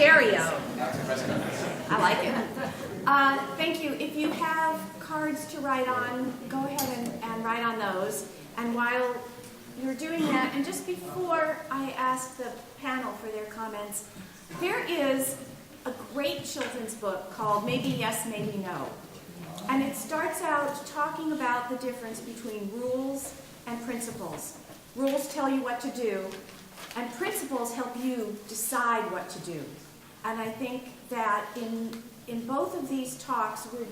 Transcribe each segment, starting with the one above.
stereo. I like it. Thank you. If you have cards to write on, go ahead and write on those. And while you're doing that, and just before I ask the panel for their comments, there is a great children's book called Maybe Yes, Maybe No. And it starts out talking about the difference between rules and principles. Rules tell you what to do, and principles help you decide what to do. And I think that in both of these talks, we're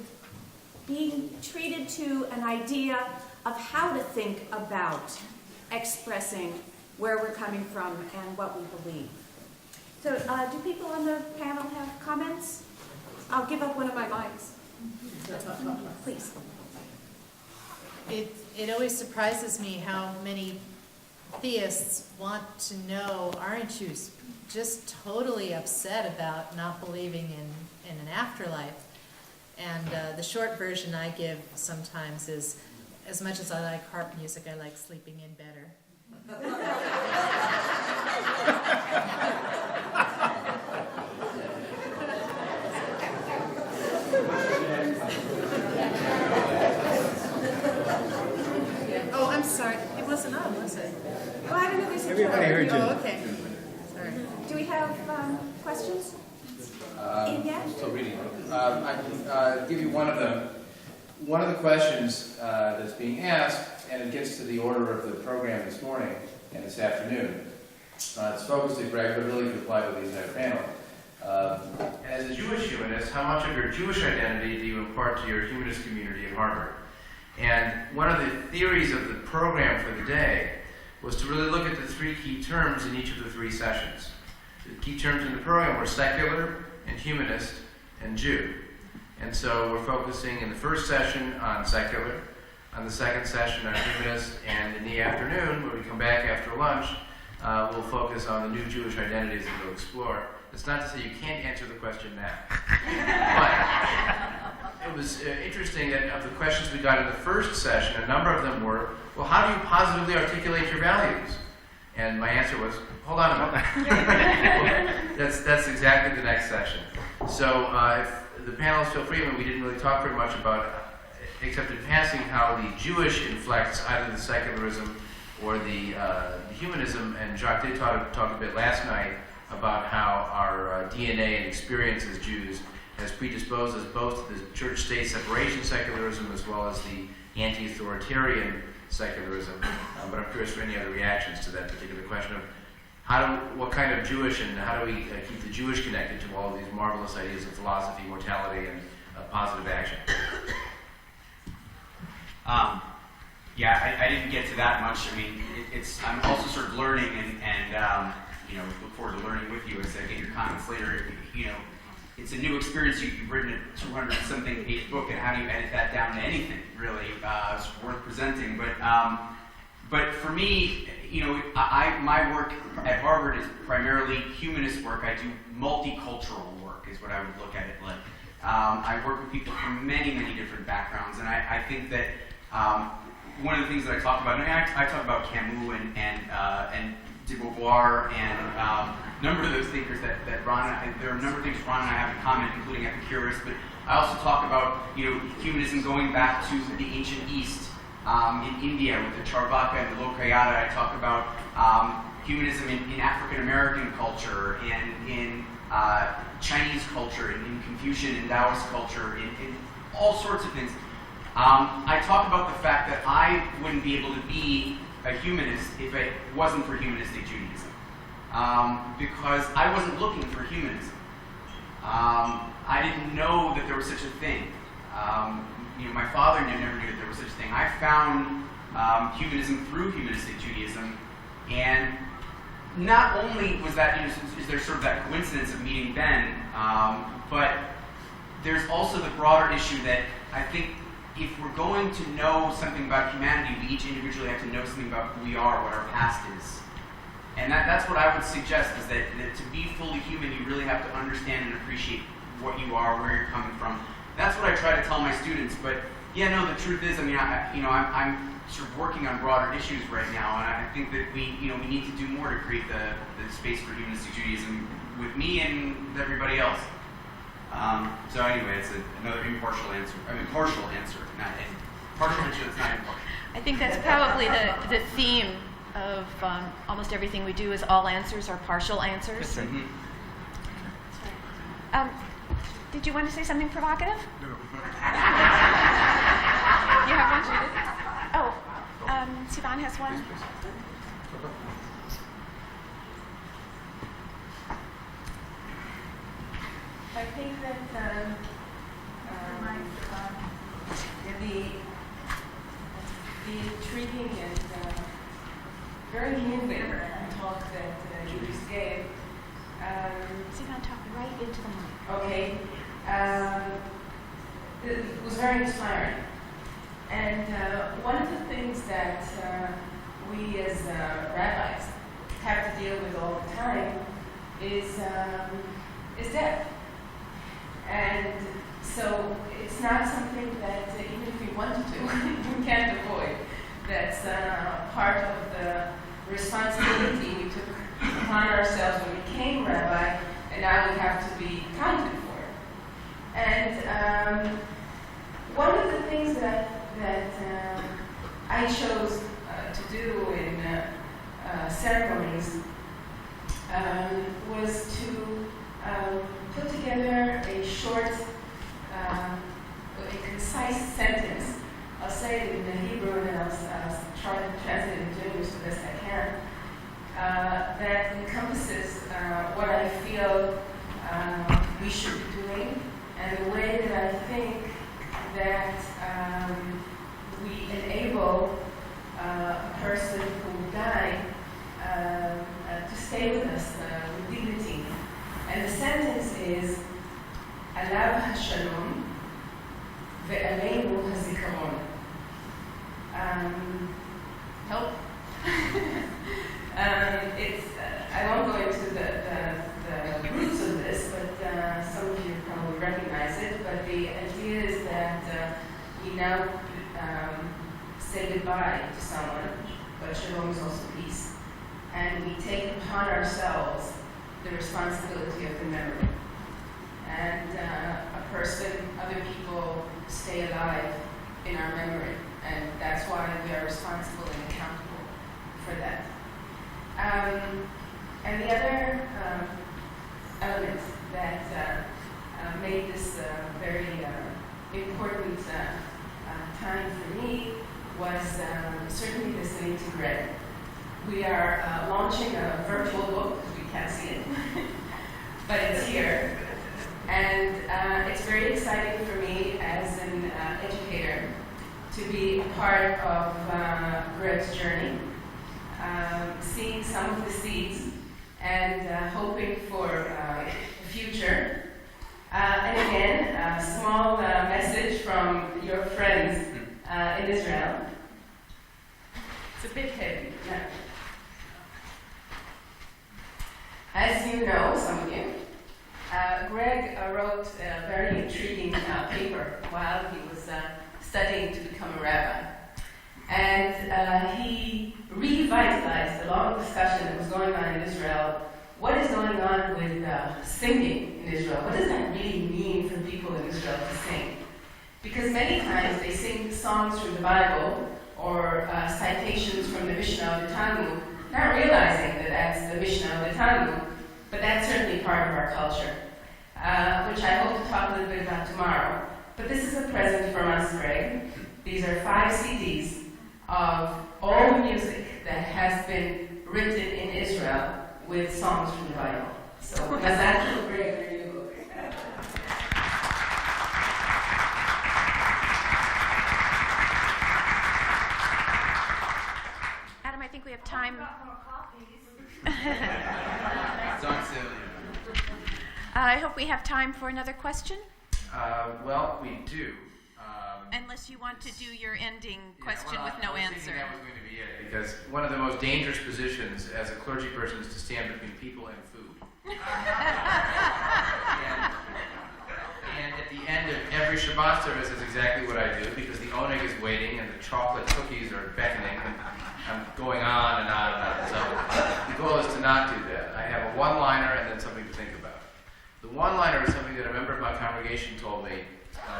being treated to an idea of how to think about expressing where we're coming from and what we believe. So do people on the panel have comments? I'll give up one of my mics. Please. It always surprises me how many theists want to know, aren't you just totally upset about not believing in an afterlife? And the short version I give sometimes is, as much as I like harp music, I like sleeping in better. Oh, I'm sorry. It wasn't on, was it? Oh, I don't know. There's a Everybody heard you. Oh, okay. Sorry. Do we have questions? Still reading. I can give you one of them. One of the questions that's being asked, and it gets to the order of the program this morning and this afternoon. It's focused at Greg, but really could apply to the entire panel. As a Jewish humanist, how much of your Jewish identity do you impart to your humanist community at Harvard? And one of the theories of the program for the day was to really look at the three key terms in each of the three sessions. The key terms in the program were secular and humanist and Jew. And so we're focusing in the first session on secular, on the second session on humanist, and in the afternoon, when we come back after lunch, we'll focus on the new Jewish identities that we'll explore. It's not to say you can't answer the question now. But it was interesting that of the questions we got in the first session, a number of them were, well, how do you positively articulate your values? And my answer was, hold on a minute. That's exactly the next session. So if the panelists feel free, I mean, we didn't really talk very much about, except in passing, how the Jewish inflects either the secularism or the humanism. And Jacques did talk a bit last night about how our DNA and experience as Jews has predisposed us both to the church-state separation secularism as well as the anti-authoritarian secularism. But I'm curious for any other reactions to that particular question of what kind of Jewish and how do we keep the Jewish connected to all of these marvelous ideas of philosophy, mortality, and positive action? Yeah, I didn't get to that much. I mean, I'm also sort of learning and look forward to learning with you as I get your comments later. It's a new experience. You've written a 200-something page book, and how do you edit that down to anything, really? It's worth presenting. But for me, my work at Harvard is primarily humanist work. I do multicultural work, is what I would look at it like. I work with people from many, many different backgrounds, and I think that one of the things that I talk about, and I talk about Camus and de Beauvoir and a number of those thinkers that Ron, there are a number of things Ron and I have in common, including Epicurus, but I also talk about humanism going back to the ancient East, in India with the Charvaka and the Lokayata. I talk about humanism in African American culture and in Chinese culture, in Confucian and Taoist culture, in all sorts of things. I talk about the fact that I wouldn't be able to be a humanist if it wasn't for humanistic Judaism, because I wasn't looking for humanism. I didn't know that there was such a thing. My father never knew that there was such a thing. I found humanism through humanistic Judaism, and not only was that, is there sort of that coincidence of meeting Ben, but there's also the broader issue that I think if we're going to know something about humanity, we each individually have to know something about who we are, what our past is. And that's what I would suggest, is that to be fully human, you really have to understand and appreciate what you are, where you're coming from. That's what I try to tell my students, but Yeah, no, the truth is, I mean, I'm sort of working on broader issues right now, and I think that we need to do more to create the space for humanistic Judaism with me and with everybody else. So anyway, it's another impartial answer. I mean, partial answer, not partial answer that's not impartial. I think that's probably the theme of almost everything we do is all answers are partial answers. Mm-hmm. Did you want to say something provocative? No. You have one? Oh, Sivan has one. I think that the intriguing and very moving talk that you just gave. Sivan, talk right into the mic. Okay. It was very inspiring. And one of the things that we as rabbis have to deal with all the time is death. And so it's not something that even if we wanted to, we can't avoid. That's part of the responsibility we took upon ourselves when we became rabbi, and now we have to be accounted for. And one of the things that I chose to do in ceremonies was to put together a short, a concise sentence. I'll say it in the Hebrew and I'll try to translate it into English the best I can. That encompasses what I feel we should be doing and the way that I think that we enable a person who will die to stay with us with dignity. And the sentence is, Alav HaShalom ve'aleinu hazikaron. Help? I won't go into the roots of this, but some of you probably recognize it. But the idea is that we now say goodbye to someone, but shalom is also peace. And we take upon ourselves the responsibility of the memory. And a person, other people stay alive in our memory. And that's why we are responsible and accountable for that. And the other element that made this very important time for me was certainly listening to Greg. We are launching a virtual book, because we can't see it, but it's here. And it's very exciting for me as an educator to be a part of Greg's journey, seeing some of the seeds and hoping for the future. And again, a small message from your friends in Israel. It's a bit heavy. No. As you know, some of you, Greg wrote a very intriguing paper while he was studying to become a rabbi. And he revitalized the long discussion that was going on in Israel. What is going on with singing in Israel? What does that really mean for people in Israel to sing? Because many times they sing songs from the Bible or citations from the Mishnah or the Talmud, not realizing that that's the Mishnah or the Talmud, but that's certainly part of our culture, which I hope to talk a little bit about tomorrow. But this is a present from us, Greg. These are 5 CDs of all the music that has been written in Israel with songs from the Bible. So, Mazakel Greg, there you go. Adam, I think we have time. It's on sale. I hope we have time for another question. Well, we do. Unless you want to do your ending question Yeah, well, with no I was answer. thinking that was going to be it, because one of the most dangerous positions as a clergy person is to stand between people and food. And at the end of every Shabbat service is exactly what I do, because the oneg is waiting and the chocolate cookies are beckoning, and I'm going on and on and on. So the goal is to not do that. I have a one-liner and then something to think about. The one-liner is something that a member of my congregation told me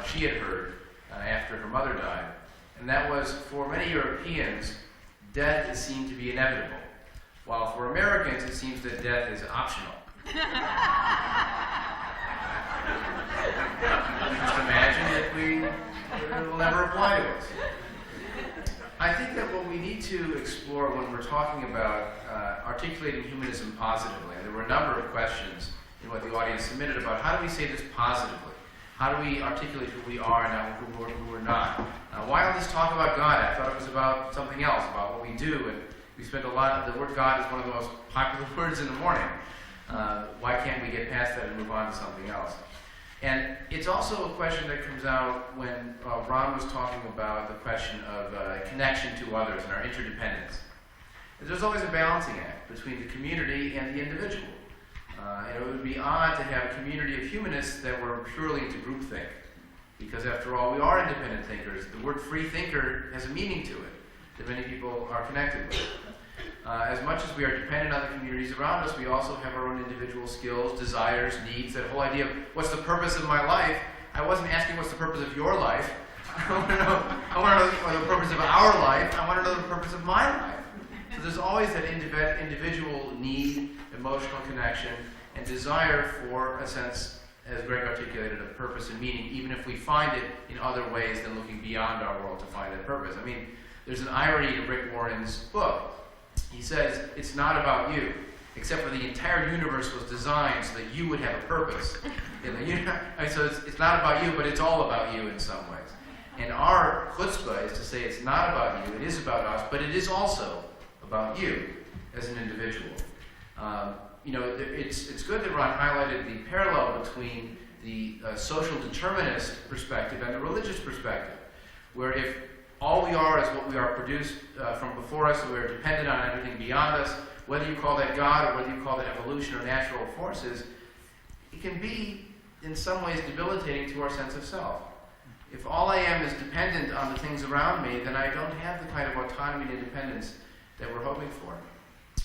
she had heard after her mother died, and that was, for many Europeans, death is seen to be inevitable, while for Americans it seems that death is optional. Just imagine that it will never apply to us. I think that what we need to explore when we're talking about articulating humanism positively, and there were a number of questions in what the audience submitted about how do we say this positively? How do we articulate who we are and who we're not? Why all this talk about God? I thought it was about something else, about what we do, and we spent a lot of, the word God is one of the most popular words in the morning. Why can't we get past that and move on to something else? And it's also a question that comes out when Ron was talking about the question of connection to others and our interdependence. There's always a balancing act between the community and the individual. It would be odd to have a community of humanists that were purely into groupthink, because after all, we are independent thinkers. The word free thinker has a meaning to it that many people are connected with. As much as we are dependent on the communities around us, we also have our own individual skills, desires, needs. That whole idea of what's the purpose of my life? I wasn't asking what's the purpose of your life. I want to know the purpose of our life. I want to know the purpose of my life. So there's always that individual need, emotional connection, and desire for a sense, as Greg articulated, of purpose and meaning, even if we find it in other ways than looking beyond our world to find that purpose. I mean, there's an irony to Rick Warren's book. He says, it's not about you, except for the entire universe was designed so that you would have a purpose. So it's not about you, but it's all about you in some ways. And our chutzpah is to say it's not about you, it is about us, but it is also about you as an individual. It's good that Ron highlighted the parallel between the social determinist perspective and the religious perspective, where if all we are is what we are produced from before us, and we are dependent on everything beyond us, whether you call that God or whether you call that evolution or natural forces, it can be in some ways debilitating to our sense of self. If all I am is dependent on the things around me, then I don't have the kind of autonomy and independence that we're hoping for.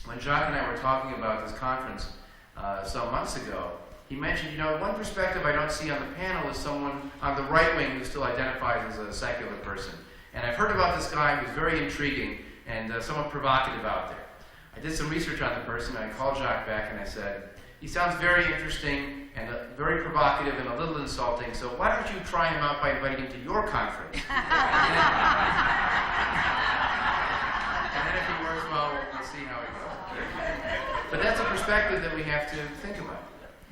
When Jacques and I were talking about this conference some months ago, he mentioned, one perspective I don't see on the panel is someone on the right wing who still identifies as a secular person. And I've heard about this guy who's very intriguing and somewhat provocative out there. I did some research on the person, and I called Jacques back and I said, he sounds very interesting and very provocative and a little insulting, so why don't you try him out by inviting him to your conference? And then if he works well, we'll see how it goes. But that's a perspective that we have to think about.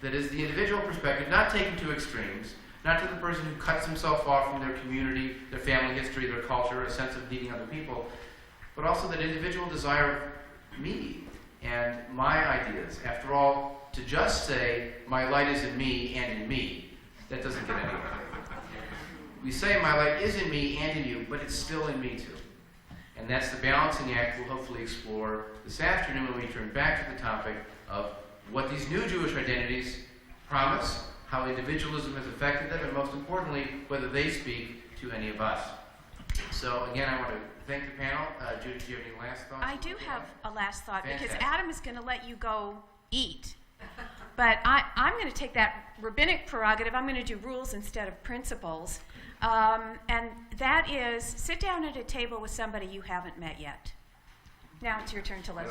That is the individual perspective, not taken to extremes, not to the person who cuts himself off from their community, their family history, their culture, a sense of needing other people, but also that individual desire of me and my ideas. After all, to just say, my light is in me and in me, that doesn't get anywhere. We say, my light is in me and in you, but it's still in me too. And that's the balancing act we'll hopefully explore this afternoon when we turn back to the topic of what these new Jewish identities promise, how individualism has affected them, and most importantly, whether they speak to any of us. So again, I want to thank the panel. Judith, do you have any last thoughts? I do have a last thought. Fantastic. Because Adam is going to let you go eat. But I'm going to take that rabbinic prerogative. I'm going to do rules instead of principles. And that is, sit down at a table with somebody you haven't met yet. Now it's your turn to listen.